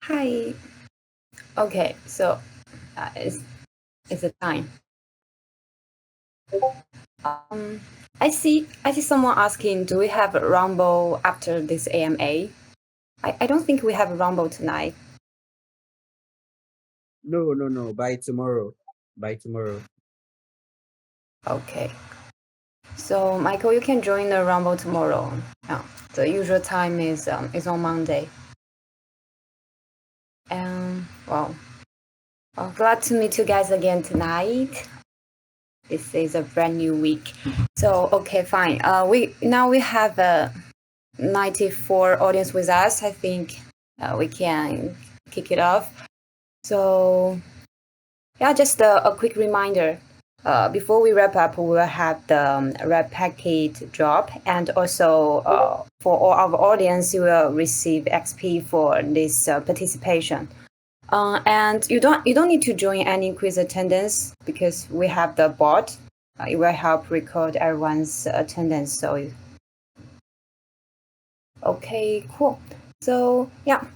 Hi. Okay, so it's a time. Um, I see someone asking, do we have a rumble after this AMA? I don't think we have a rumble tonight. No. By tomorrow. Okay. So Michael, you can join the rumble tomorrow. The usual time is on Monday. Well, glad to meet you guys again tonight. This is a brand new week. So okay, fine. We have a 94 audience with us. I think we can kick it off. So yeah, just a quick reminder. Before we wrap up, we will have the red packet drop, and also for all our audience, you will receive XP for this participation. And you don't need to join any quiz attendance because we have the bot. It will help record everyone's attendance. So okay, cool. So yeah,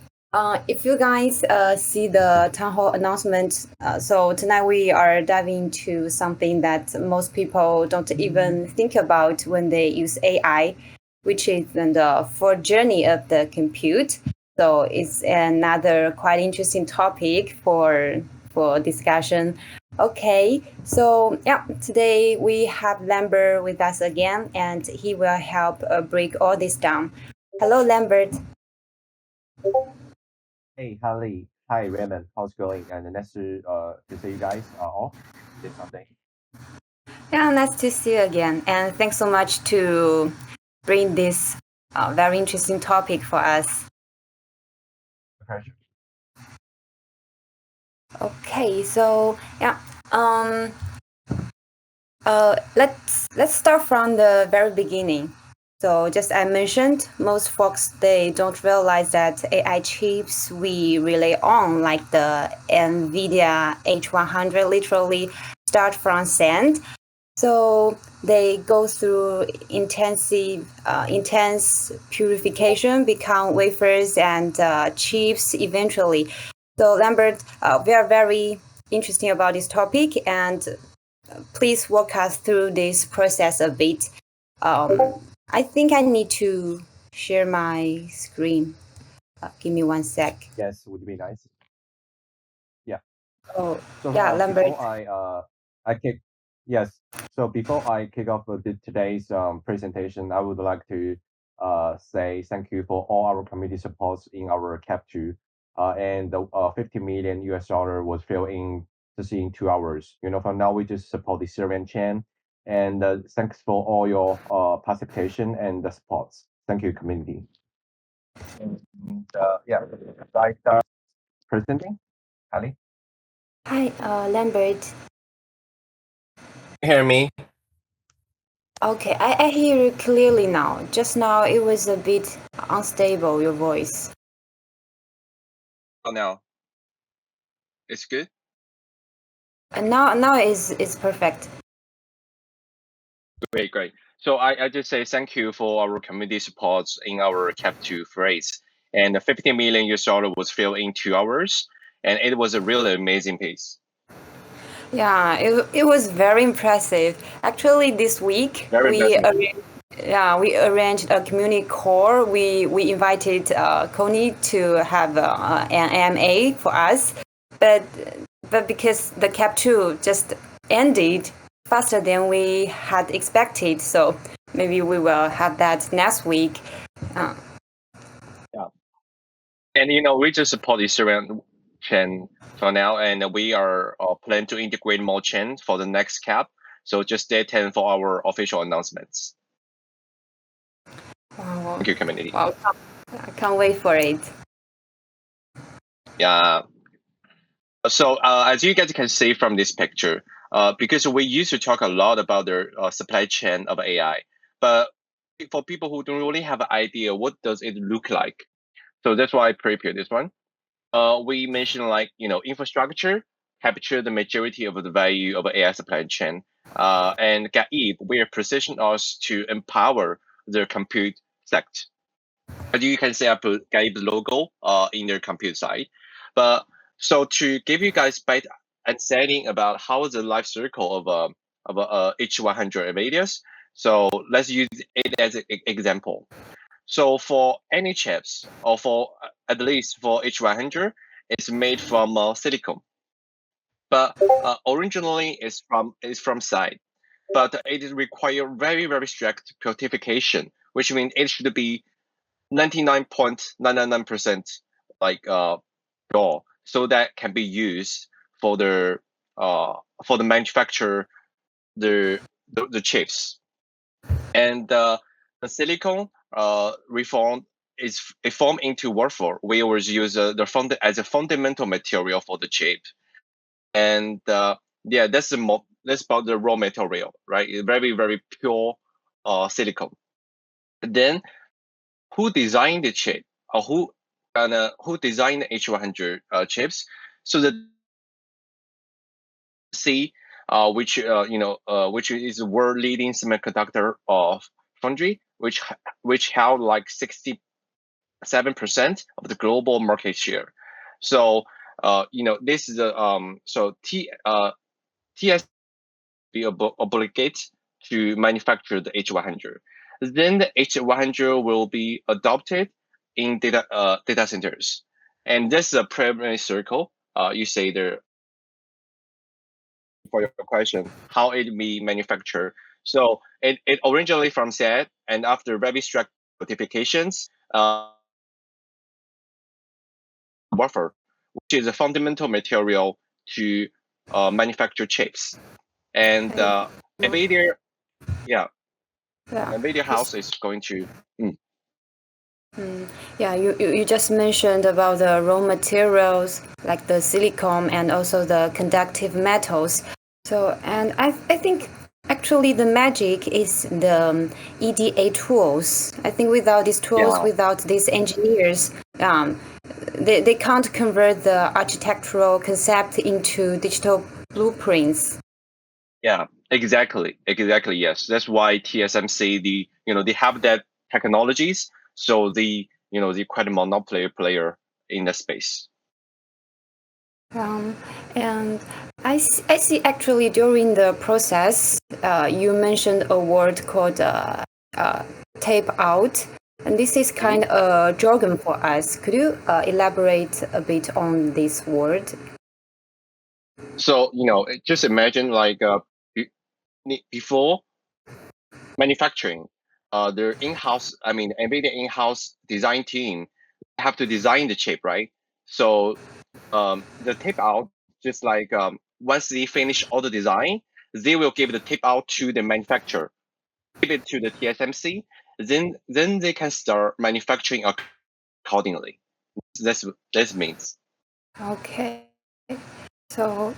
if you guys see the town hall announcement, so tonight we are diving into something that most people don't even think about when they use AI, which is the full journey of the compute. So it's another quite interesting topic for discussion. Okay, so yeah, today we have Lambert with us again, and he will help break all this down. Hello, Lambert. Hey, Harley. Hi, Raymond. How's it going? And nice to see you guys off this Sunday. Yeah, nice to see you again. And thanks so much to bring this very interesting topic for us. A pleasure. Okay, so yeah, let's start from the very beginning. So just I mentioned, most folks they don't realize that AI chips we rely on, like the NVIDIA H100, literally start from sand. So they go through intense purification, become wafers and chips eventually. So Lambert, we are very interesting about this topic, and please walk us through this process a bit. I think I need to share my screen. Give me one sec. Yes, would be nice. Yeah. Oh, So yeah, Lambert. before I kick yes. So before I kick off with today's presentation, I would like to say thank you for all our community supports in our Cap 2. And the 50 million US dollar was filled in just in 2 hours. For now we just support the Syrian chain. And thanks for all your participation and the supports. Thank you, community. And yeah, I start presenting, Ali. Hi, Lambert. Hear me? Okay, I hear you clearly now. Just now it was a bit unstable, your voice. Oh, no. It's good? And now is perfect. Great. So I just say thank you for our community supports in our Cap 2 phrase. And the 50 million US dollar was filled in 2 hours. And it was a really amazing piece. Yeah, it was very impressive. Actually, this week Very impressive. we arranged a community call. We invited Connie to have an AMA for us, but because the Cap 2 just ended faster than we had expected, so maybe we will have that next week. Yeah. And we just support the Syrian chain for now, and we are planning to integrate more chains for the next cap. So just stay tuned for our official announcements. Wow. Thank you, community. Wow, I can't wait for it. Yeah. So as you guys can see from this picture, because we used to talk a lot about the supply chain of AI, but for people who don't really have an idea, what does it look like? So that's why I prepared this one. We mentioned infrastructure capture the majority of the value of AI supply chain, and Gaib we are positioned us to empower the compute sector. You can set up a Gaib logo in their computer side. But so to give you guys better understanding about how is the life cycle of a H100 radius, so let's use it as an example. So for any chips, or for at least for H100, it's made from silicon, but originally it's from side, but it require very strict purification, which means it should be 99.999% like pure, so that can be used for the manufacture the chips. And the silicon reform is it formed into wafer. We always use as a fundamental material for the chip. And yeah, that's about the raw material, right? Very pure silicon. Then who designed the chip, or who designed the H100 chips? So the C, which which is the world leading semiconductor of foundry, which held like 67% of the global market share. So this is a so TS be obligate to manufacture the H100. Then the H100 will be adopted in data centers, and this is a primary circle. You say there for your question, how it be manufactured. So it originally from set, and after very strict certifications, wafer, which is a fundamental material to manufacture chips. And NVIDIA, yeah, Yeah. NVIDIA house is going to. Yeah, you just mentioned about the raw materials like the silicon and also the conductive metals. So, and I think actually the magic is the EDA tools. I think without these tools, Yeah. without these engineers, they can't convert the architectural concept into digital blueprints. Yeah, exactly. Yes, that's why TSMC they have that technologies, so they quite a monopoly player in the space. And I see actually during the process, you mentioned a word called tape out, and this is kind of a jargon for us. Could you elaborate a bit on this word? So just imagine like before manufacturing, their in-house, I mean NVIDIA in-house design team have to design the chip, right? So the tape out, just like once they finish all the design, they will give the tape out to the manufacturer, give it to the TSMC, then they can start manufacturing accordingly. That means. Okay. So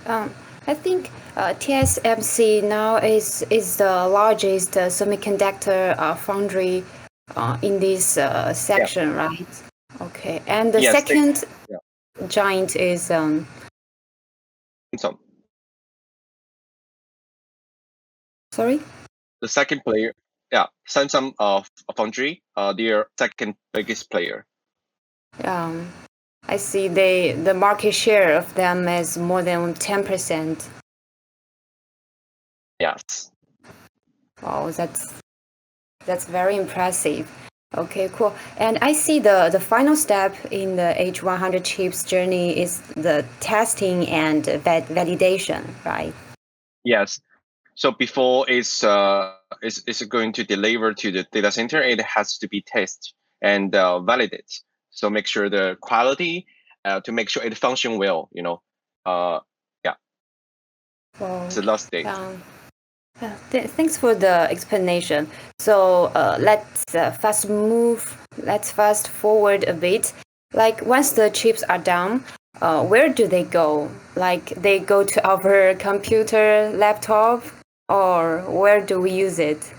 I think TSMC now is the largest semiconductor foundry in this section, right? Okay, and the Yes. second Yeah. giant is So sorry. the second player, yeah, Samsung Foundry, their second biggest player. I see the market share of them is more than 10%. Yes. Wow, that's very impressive. Okay, cool. And I see the final step in the H100 chips journey is the testing and validation, right? Yes. So before it's going to deliver to the data center, it has to be tested and validated. So make sure the quality, to make sure it function well. Yeah. Wow. It's the last stage. Thanks for the explanation. So let's fast forward a bit. Like once the chips are done, where do they go? Like they go to our computer, laptop, or where do we use it?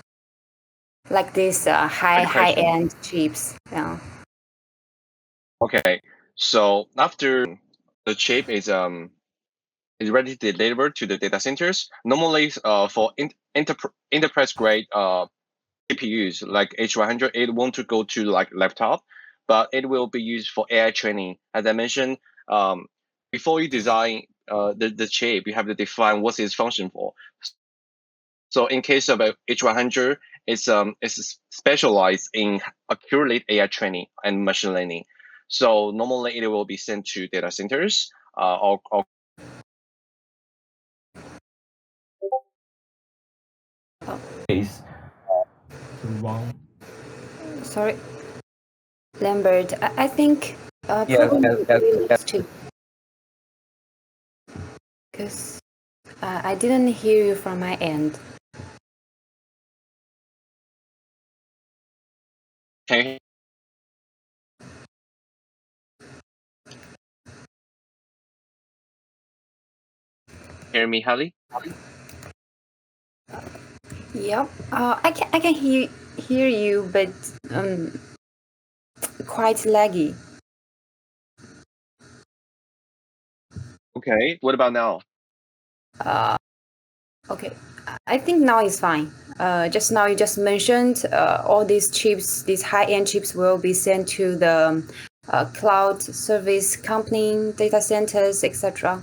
Like these high end chips. Yeah. Okay. So after the chip is ready to deliver to the data centers, normally for enterprise grade GPUs like H100, it won't go to like laptop, but it will be used for AI training. As I mentioned, before you design the chip, you have to define what its function for. So in case of a H100, it's specialized in accurate AI training and machine learning. So normally it will be sent to data centers or Please. Sorry, Lambert. I think Yes, probably yes, yes, we yes. lost you because I didn't hear you from my end. can you hear me, Hallie? Yep. I can hear you, but quite laggy. Okay. What about now? Okay, I think now is fine. Just now you just mentioned all these chips, these high-end chips will be sent to the cloud service company, data centers, etc.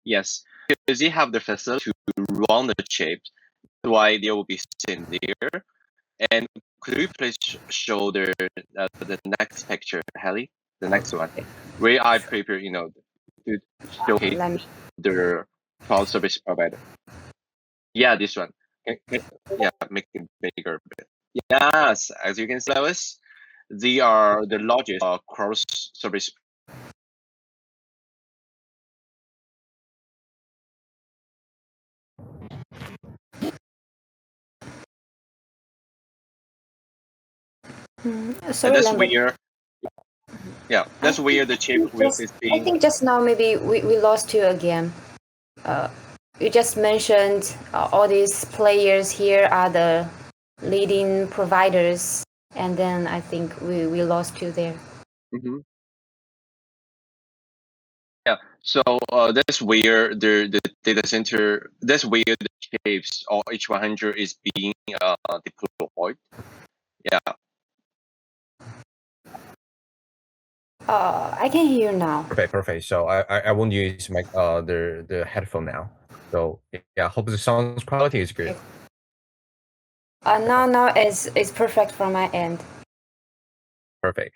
Yes, because you have the facility to run the chips, that's why they will be sent there. And could you please show the next picture, Hallie? The next one, where I prepare, to showcase Let me. the cloud service provider. Yeah, this one. Yeah, make it bigger a bit. Yes, as you can see, Lewis, they are the largest cross service. And Sorry, that's Lambert. where, yeah, I that's where the chip will is I being. think just now maybe we lost you again. You just mentioned all these players here are the leading providers, and then I think we lost you there. Mhm. Yeah, so that's where the data center, that's where the chips or H100 is being deployed. Yeah, I can hear you now. Perfect. So I won't use my the headphone now. So yeah, hope the sound quality is good. Now it's perfect from my end. Perfect.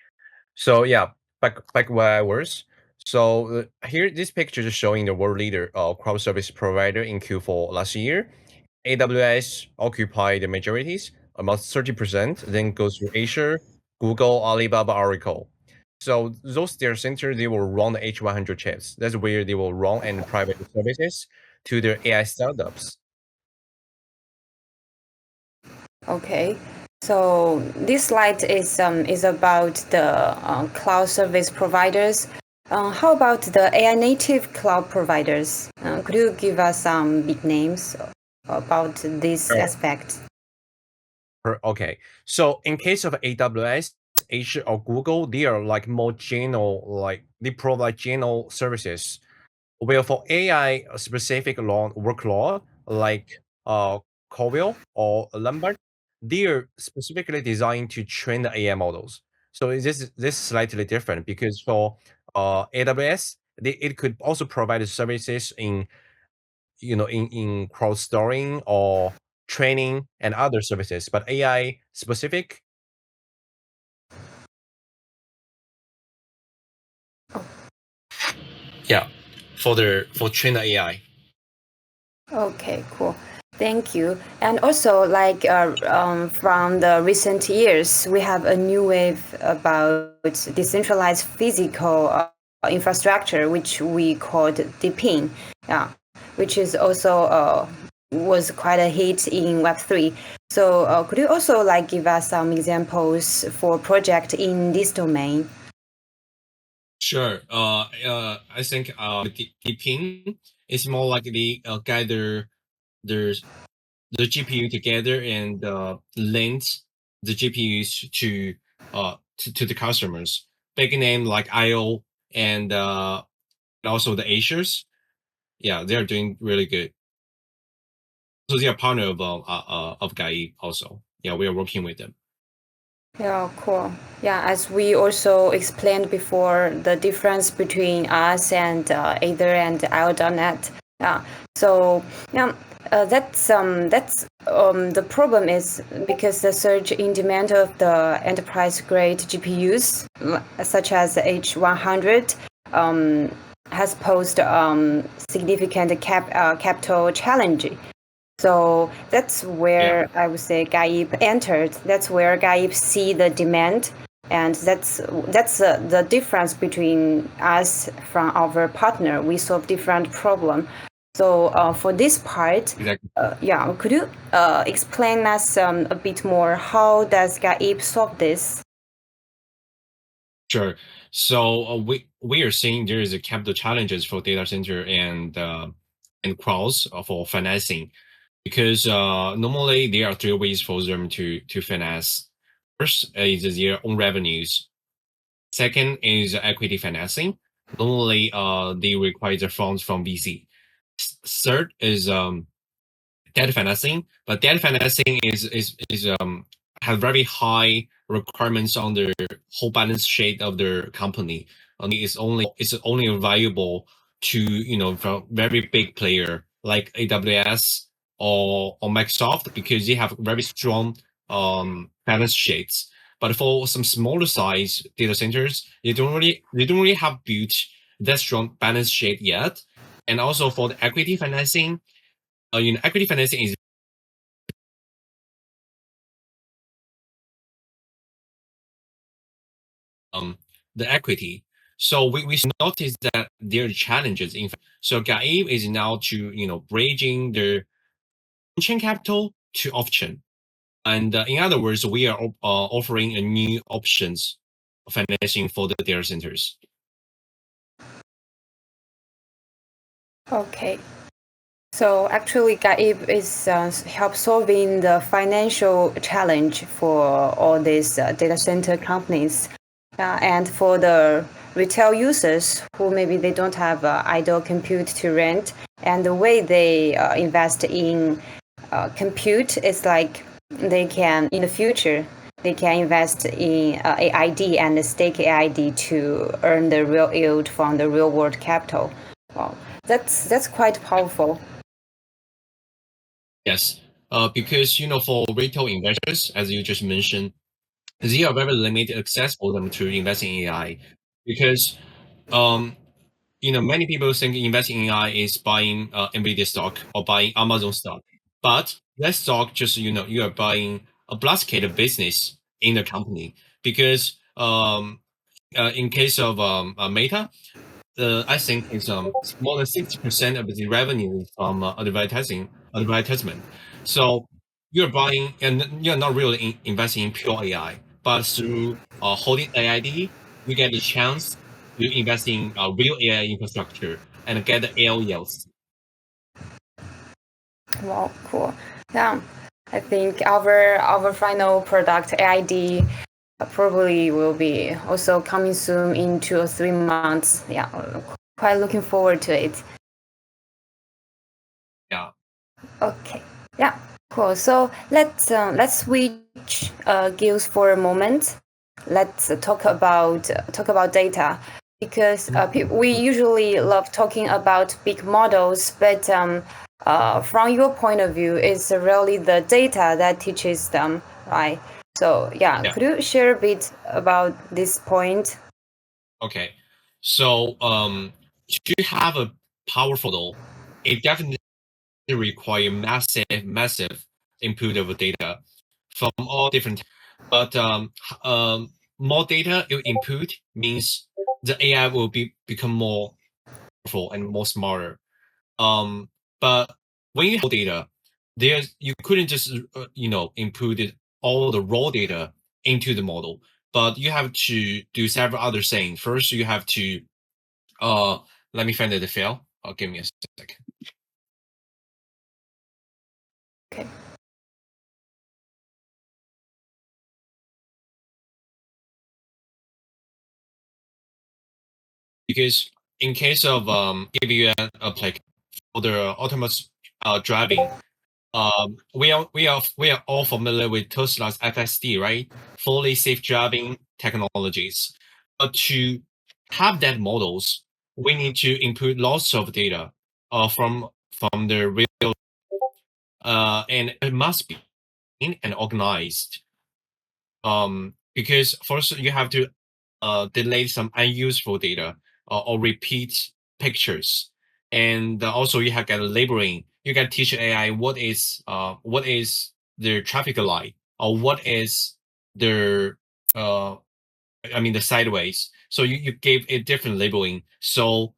So yeah, back where I was. So here, this picture is showing the world leader cloud service provider in Q4 last year. AWS occupied the majorities, about 30%. Then goes to Azure, Google, Alibaba, Oracle. So those data centers, they will run the H100 chips. That's where they will run and private services to their AI startups. Okay, so this slide is about the cloud service providers. How about the AI native cloud providers? Could you give us some big names about this aspect? Okay, so in case of AWS, Azure, or Google, they are like more general, like they provide general services. Well, for AI specific workload like Covil or Lambert, they are specifically designed to train the AI models. So this is slightly different because for AWS, it could also provide services in in crowd storing or training and other services, but AI specific. Yeah, for train the AI. Okay, cool. Thank you. And also, like from the recent years, we have a new wave about decentralized physical infrastructure, which we called DePIN. Yeah, which is also was quite a hit in Web3. So, could you also like give us some examples for project in this domain? Sure. I think the ping is more like the gather the the GPU together and link the GPUs to the customers. Big name like IO and also the Asians. Yeah, they're doing really good. they are partner of Gaib also. Yeah, we are working with them. Yeah, cool. Yeah, as we also explained before, the difference between us and Ether and IO.net. Yeah. So yeah, that's the problem is because the surge in demand of the enterprise grade GPUs, such as H100, has posed significant capital challenge. So that's where I would say Gaib entered. That's where Gaib see the demand, and that's the difference between us from our partner. We solve different problem. So for this part, Exactly. yeah, could you explain us a bit more? How does Gaib solve this? Sure. So we are seeing there is a capital challenges for data center and crowds for financing, because normally there are three ways for them to finance. First is their own revenues. Second is equity financing. Normally, they require the funds from VC. Third is debt financing, but debt financing is have very high requirements on the whole balance sheet of the company. It's only valuable to from very big player like AWS or Microsoft, because they have very strong balance sheets. But for some smaller size data centers, they don't really have built that strong balance sheet yet. And also for the equity financing, equity financing is the equity. So we noticed that there are challenges. In fact, so Gaib is now to bridging the on-chain capital to off-chain, and in other words, we are offering a new options of financing for the data centers. Okay. So actually, Gaib is help solving the financial challenge for all these data center companies, and for the retail users who maybe they don't have idle compute to rent, and the way they invest in compute is like they can in the future they can invest in AID and stake AID to earn the real yield from the real world capital. Wow, that's quite powerful. Yes, because for retail investors, as you just mentioned, they are very limited access for them to invest in AI, because many people think investing in AI is buying Nvidia stock or buying Amazon stock, but that stock just you are buying a basket of business in the company, because in case of Meta, I think it's more than 60% of the revenue is from advertisement. So you're buying, and you're not really investing in pure AI, but through holding AID, you get a chance to invest in real AI infrastructure and get the AL yields. Wow, cool. Yeah, I think our final product AID probably will be also coming soon in 2 or 3 months. Yeah, quite looking forward to it. Yeah. Okay. Yeah. Cool. So let's switch gears for a moment. Let's talk about data, because we usually love talking about big models, but from your point of view, it's really the data that teaches them, right? So yeah, could you share a bit about this point? Okay. So to have a powerful model, it definitely require massive input of data from all different, but more data you input means the AI will become more powerful and more smarter. But when you have data, you couldn't just input all the raw data into the model, but you have to do several other things. First, you have to let me find the file. Give me a second. Okay. Because in case of if you apply for the autonomous driving, we are all familiar with Tesla's FSD, right? Fully safe driving technologies. But to have that models, we need to input lots of data from the real and it must be in and organized. Because first you have to delete some unuseful data or repeat pictures, and also you have got labeling. You can teach AI what is the traffic light or what is the the sideways. So you gave it different labeling, so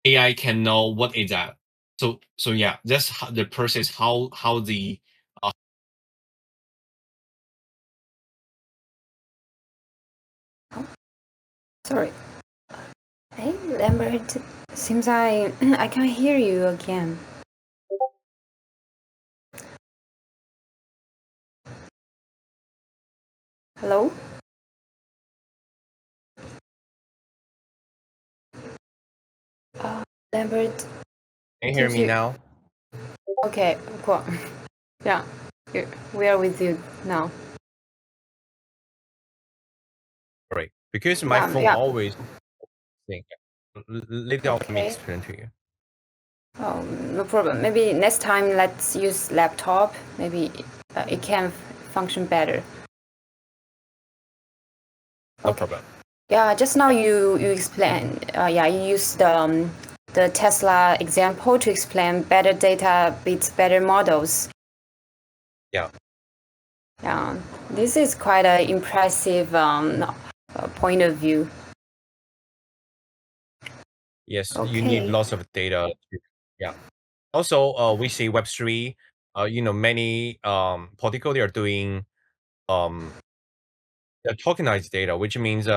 AI can know what is that. So yeah, that's how the process. How the Sorry. Hey, Lambert. Seems I I can't hear you again. Hello? Lambert. can you hear Seems me now? Okay, cool. Yeah, we are with you now. Right, because my phone Yeah. always think. Later, let me Okay. explain to you. Oh, no problem. Maybe next time let's use laptop. Maybe it can function better. No Okay. problem. Yeah, just now you explained. Yeah, you used the Tesla example to explain better data beats better models. Yeah. Yeah, this is quite an impressive point of view. Yes, Okay. you need lots of data. Yeah. Also, we see Web3. Many protocol they are doing the tokenized data, which means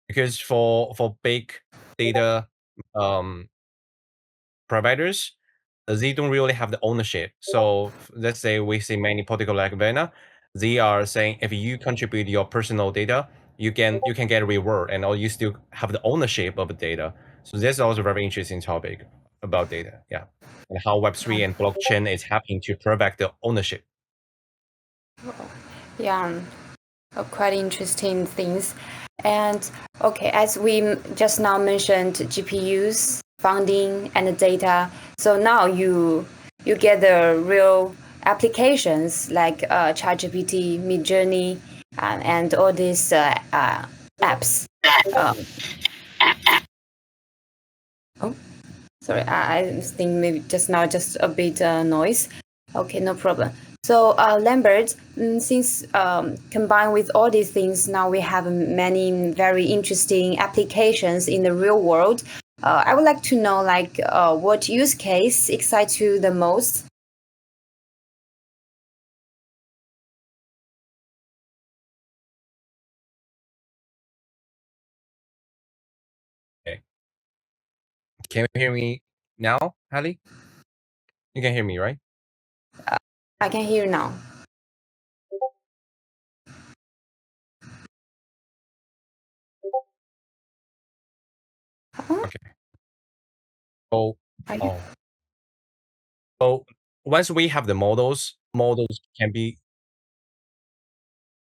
because for big data providers, they don't really have the ownership. So let's say we see many protocol like Vena, they are saying if you contribute your personal data, you can get a reward, and or you still have the ownership of the data. So that's also a very interesting topic about data, yeah, and how Web3 and blockchain is helping to provide the ownership. Yeah, quite interesting things. And okay, as we just now mentioned, GPUs, funding, and data. So now you get the real applications like ChatGPT, Midjourney, and all these apps. Oh, sorry, I think maybe just now just a bit noise. Okay, no problem. So Lambert, since combined with all these things, now we have many very interesting applications in the real world. I would like to know, like, what use case excites you the most? Okay. Can you hear me now, Hallie? You can hear me, right? I can hear now. Huh? Okay. So, Are you- oh. So once we have the models can be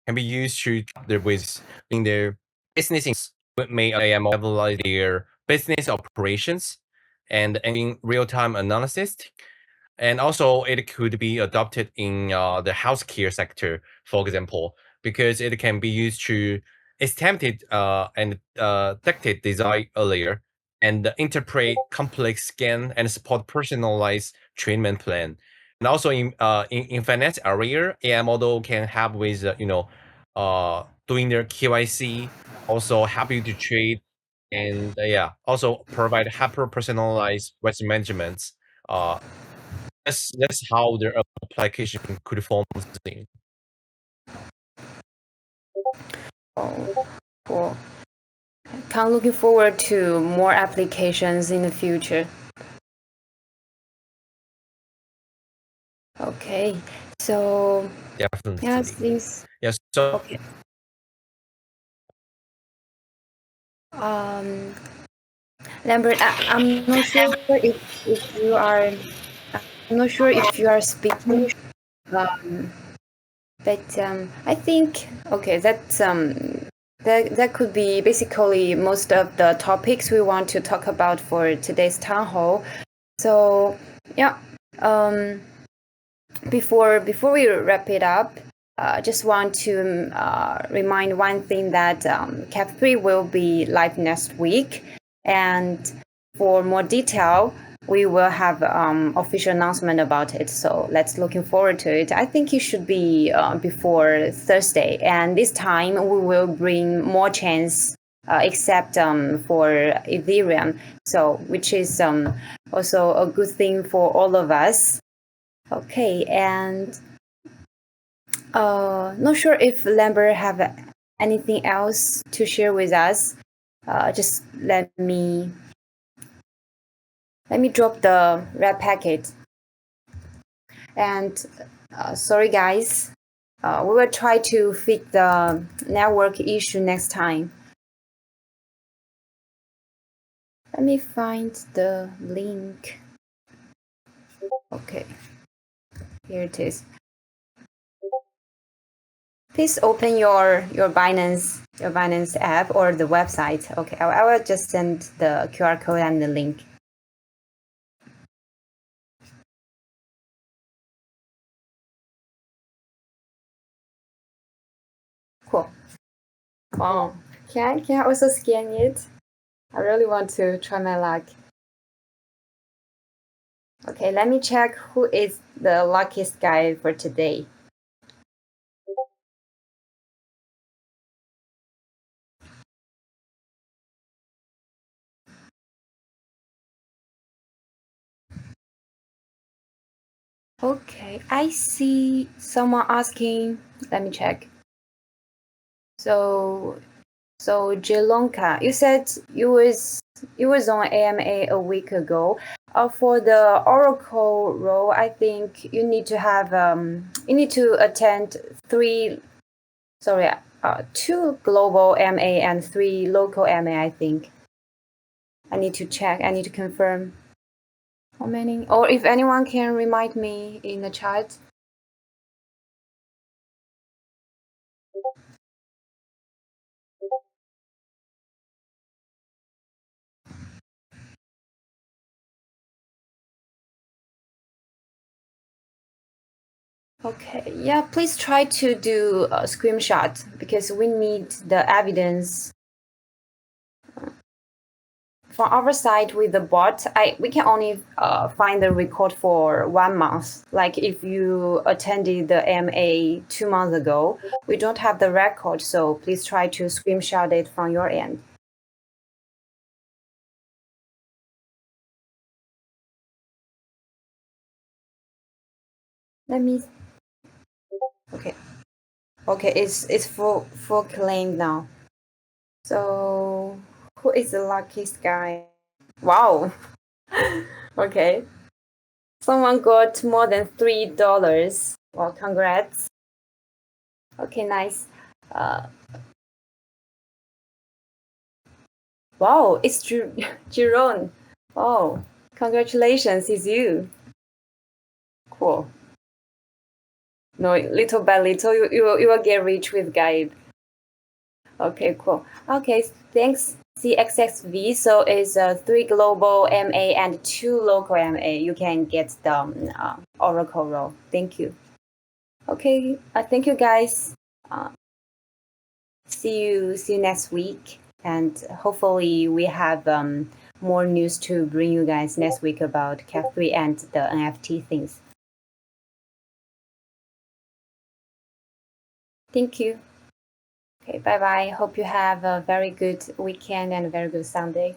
used to with in their business may analyze their business operations and in real-time analysis. And also it could be adopted in the healthcare sector, for example, because it can be used to estimate and detect design earlier and interpret complex scan and support personalized treatment plan. And also in finance area, AI model can help with doing their KYC, also help you to trade, and yeah, also provide hyper personalized risk management. Uh, that's how their application could form thing. Oh, cool. I'm looking forward to more applications in the future. Okay, so Definitely. yes, please. Yes. So Okay. Lambert, I'm not sure if you are I'm not sure if you are speaking, but I think that could be basically most of the topics we want to talk about for today's town hall. So yeah, before we wrap it up, just want to remind one thing that Cap 3 will be live next week, and for more detail, we will have official announcement about it. So let's looking forward to it. I think it should be before Thursday, and this time we will bring more chains except for Ethereum. So which is also a good thing for all of us. Okay, and not sure if Lambert have anything else to share with us. Just let me drop the red packet. And sorry guys, we will try to fix the network issue next time. Let me find the link. Okay, here it is. Please open your Binance app or the website. Okay, I will just send the QR code and the link. Cool. Wow. Can I also scan it? I really want to try my luck. Okay, let me check who is the luckiest guy for today. Okay, I see someone asking. Let me check. So Jelonka, you said you was on AMA a week ago. For the Oracle role, I think you need to have you need to attend two global MA and 3 local MA. I think. I need to check. I need to confirm. How many? Or if anyone can remind me in the chat. Okay, yeah, please try to do a screenshot because we need the evidence. From our side with the bot, we can only find the record for 1 month. Like if you attended the MA 2 months ago, we don't have the record, so please try to screenshot it from your end. Let me. Okay, it's full claim now. So who is the luckiest guy? Wow. Okay. Someone got more than $3. Well, congrats. Okay, nice. Wow, it's Jerome. Oh, congratulations, it's you. Cool. No, little by little, you will get rich with Gaib. Okay, cool. Okay, thanks, CXXV. So it's 3 global MA and 2 local MA. You can get the Oracle role. Thank you. Okay, thank you guys. See you next week, and hopefully we have more news to bring you guys next week about Cap3 and the NFT things. Thank you. Okay, bye bye. Hope you have a very good weekend and a very good Sunday.